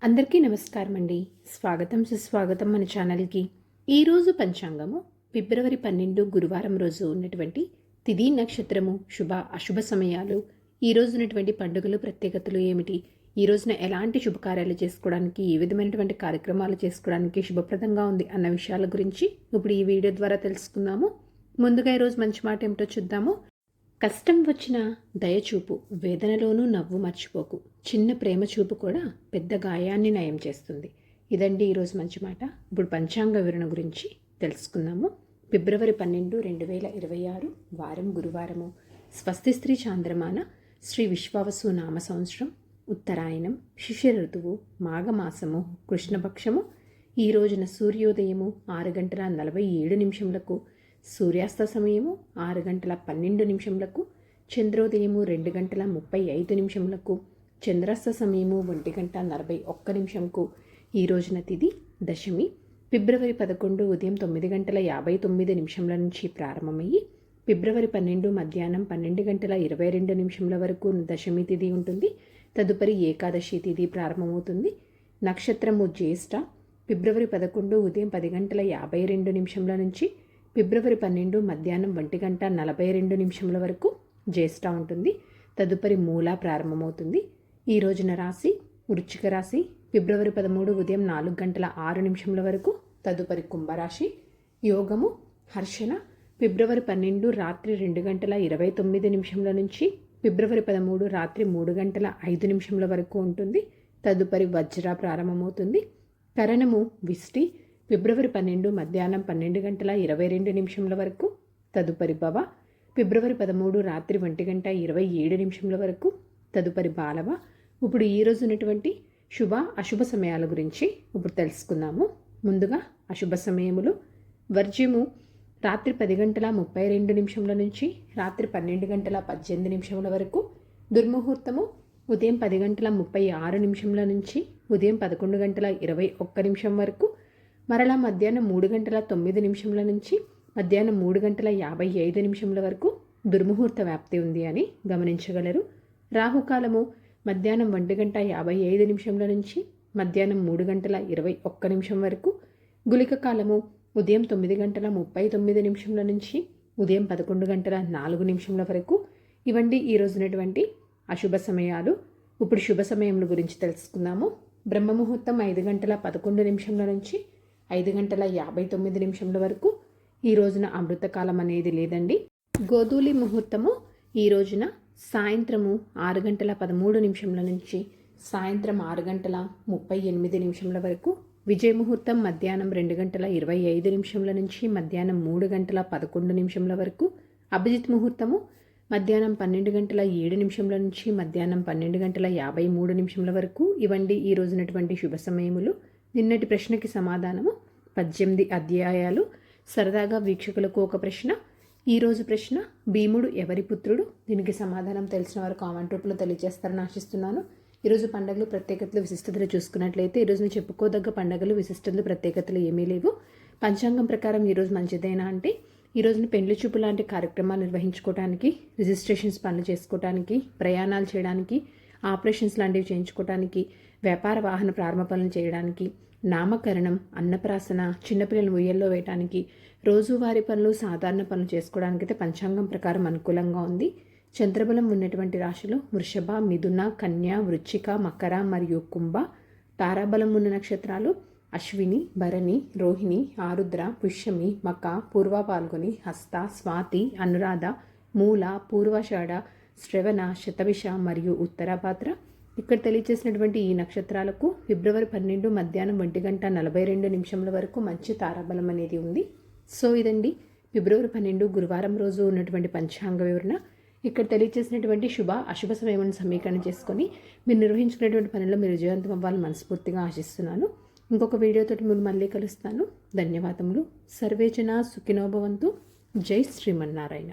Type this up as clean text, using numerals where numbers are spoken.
అందరికీ నమస్కారం అండి. స్వాగతం సుస్వాగతం మన ఛానల్కి. ఈరోజు పంచాంగము ఫిబ్రవరి 12 గురువారం రోజు ఉన్నటువంటి తిథి నక్షత్రము అశుభ సమయాలు, ఈ రోజు ఉన్నటువంటి పండుగలు ప్రత్యేకతలు ఏమిటి, ఈ రోజున ఎలాంటి శుభకార్యాలు చేసుకోవడానికి, ఏ విధమైనటువంటి కార్యక్రమాలు చేసుకోవడానికి శుభప్రదంగా ఉంది అన్న విషయాల గురించి ఇప్పుడు ఈ వీడియో ద్వారా తెలుసుకుందాము. ముందుగా ఈరోజు మంచి మాట ఏమిటో చూద్దాము. కష్టం వచ్చిన దయచూపు, వేదనలోనూ నవ్వు మర్చిపోకు. చిన్న ప్రేమ చూపు కూడా పెద్ద గాయాన్ని నయం చేస్తుంది. ఇదండి ఈరోజు మంచి మాట. ఇప్పుడు పంచాంగ వివరణ గురించి తెలుసుకుందాము. ఫిబ్రవరి 12, 2026 వారం గురువారము. స్వస్తి స్త్రీ చాంద్రమాన శ్రీ విశ్వావసు నామ సంవత్సరం, ఉత్తరాయణం, శిశిర ఋతువు, మాఘమాసము, కృష్ణపక్షము. ఈ రోజున సూర్యోదయము 6:47, సూర్యాస్త సమయము 6:12, చంద్రోదయము 2:35, చంద్రాస్త సమయము 1:41. ఈ రోజున తిథి దశమి. ఫిబ్రవరి 11 ఉదయం 9:59 నుంచి ప్రారంభమయ్యి ఫిబ్రవరి 12 మధ్యాహ్నం 12:22 వరకు దశమి తిథి ఉంటుంది. తదుపరి ఏకాదశి తిథి ప్రారంభమవుతుంది. నక్షత్రము జ్యేష్ఠ. ఫిబ్రవరి 11 ఉదయం 10:52 నుంచి ఫిబ్రవరి 12 మధ్యాహ్నం 1:42 వరకు జ్యేష్ఠ ఉంటుంది. తదుపరి మూల ప్రారంభమవుతుంది. ఈ రోజున రాశి వృశ్చిక రాశి. ఫిబ్రవరి 13 ఉదయం 4:06 వరకు. తదుపరి కుంభరాశి. యోగము హర్షణ. ఫిబ్రవరి 12 రాత్రి 2:29 నుంచి ఫిబ్రవరి 13 రాత్రి 3:05 వరకు ఉంటుంది. తదుపరి వజ్ర ప్రారంభమవుతుంది. కరణము విష్టి. ఫిబ్రవరి 12 మధ్యాహ్నం 12:22 వరకు. తదుపరి భవ. ఫిబ్రవరి 13 రాత్రి 1:27 వరకు. తదుపరి బాలవ. ఇప్పుడు ఈ రోజు ఉన్నటువంటి అశుభ సమయాల గురించి ఇప్పుడు తెలుసుకుందాము. ముందుగా అశుభ సమయములు. వర్జ్యము రాత్రి 10:32 నుంచి రాత్రి 12:18 వరకు. దుర్ముహూర్తము ఉదయం 10:36 నుంచి ఉదయం 11:21 వరకు. మరలా మధ్యాహ్నం 3:09 నుంచి మధ్యాహ్నం 3:55 వరకు దుర్ముహూర్త వ్యాప్తి ఉంది అని గమనించగలరు. రాహుకాలము మధ్యాహ్నం 1:55 నుంచి మధ్యాహ్నం 3:21 వరకు. గుళిక కాలము ఉదయం 9:39 నుంచి ఉదయం 11:04 వరకు. ఇవండి ఈ రోజునటువంటి అశుభ సమయాలు. ఇప్పుడు శుభ సమయముల గురించి తెలుసుకుందాము. బ్రహ్మముహూర్తం 5:11 నుంచి 5:59 వరకు. ఈ రోజున అమృతకాలం అనేది లేదండి. గోధూలి ముహూర్తము ఈ రోజున సాయంత్రము 6:13 నుంచి సాయంత్రం 6:38 వరకు. విజయ ముహూర్తం మధ్యాహ్నం 2:25 నుంచి మధ్యాహ్నం 3:11 వరకు. అభిజిత్ ముహూర్తము మధ్యాహ్నం 12:07 నుంచి మధ్యాహ్నం 12:53 వరకు. ఇవండి ఈ రోజునటువంటి శుభ సమయములు. నిన్నటి ప్రశ్నకి సమాధానము 18 అధ్యాయాలు. సరదాగా వీక్షకులకు ఒక ప్రశ్న. ఈరోజు ప్రశ్న, భీముడు ఎవరి పుత్రుడు? దీనికి సమాధానం తెలిసిన వారు కామెంట్ రూపంలో తెలియజేస్తారని ఆశిస్తున్నాను. ఈరోజు పండుగలు ప్రత్యేకతలు విశిష్టతలు చూసుకున్నట్లయితే ఈరోజు చెప్పుకోదగ్గ పండుగలు విశిష్టతలు ప్రత్యేకతలు ఏమీ లేవు. పంచాంగం ప్రకారం ఈరోజు మంచిదైనా అంటే ఈ రోజున పెండ్లి చూపు లాంటి కార్యక్రమాలు నిర్వహించుకోవడానికి, రిజిస్ట్రేషన్స్ పనులు చేసుకోవడానికి, ప్రయాణాలు చేయడానికి, ఆపరేషన్స్ లాంటివి చేయించుకోవడానికి, వ్యాపార వాహన ప్రారంభ పనులు చేయడానికి, నామకరణం, అన్నప్రాసన, చిన్నపిల్లలు ఉయ్యల్లో వేయడానికి, రోజువారీ పనులు, సాధారణ పనులు చేసుకోవడానికి అయితే పంచాంగం ప్రకారం అనుకూలంగా ఉంది. చంద్రబలం ఉన్నటువంటి రాశులు వృషభ, మిథున, కన్య, వృశ్చిక, మకర మరియు కుంభ. తారాబలం ఉన్న నక్షత్రాలు అశ్విని, భరణి, రోహిణి, ఆరుద్ర, పుష్యమి, మక, పూర్వ పాల్గొని, హస్త, స్వాతి, అనురాధ, మూల, పూర్వాషాఢ, శ్రవణ, శతభిష మరియు ఉత్తరాభాద్ర. ఇక్కడ తెలియజేసినటువంటి ఈ నక్షత్రాలకు ఫిబ్రవరి 12 మధ్యాహ్నం 1:42 వరకు మంచి తారాబలం అనేది ఉంది. సో ఇదండి ఫిబ్రవరి 12 గురువారం రోజు ఉన్నటువంటి పంచాంగ వివరణ. ఇక్కడ తెలియజేసినటువంటి అశుభ సమయమును సమీకరణ చేసుకొని మీరు నిర్వహించుకునేటువంటి పనుల్లో మీరు విజయవంతం అవ్వాలని మనస్ఫూర్తిగా ఆశిస్తున్నాను. ఇంకొక వీడియోతోటి మీరు మళ్ళీ కలుస్తాను. ధన్యవాదములు. సర్వేజన సుఖినో భవంతు. జై శ్రీమన్నారాయణ.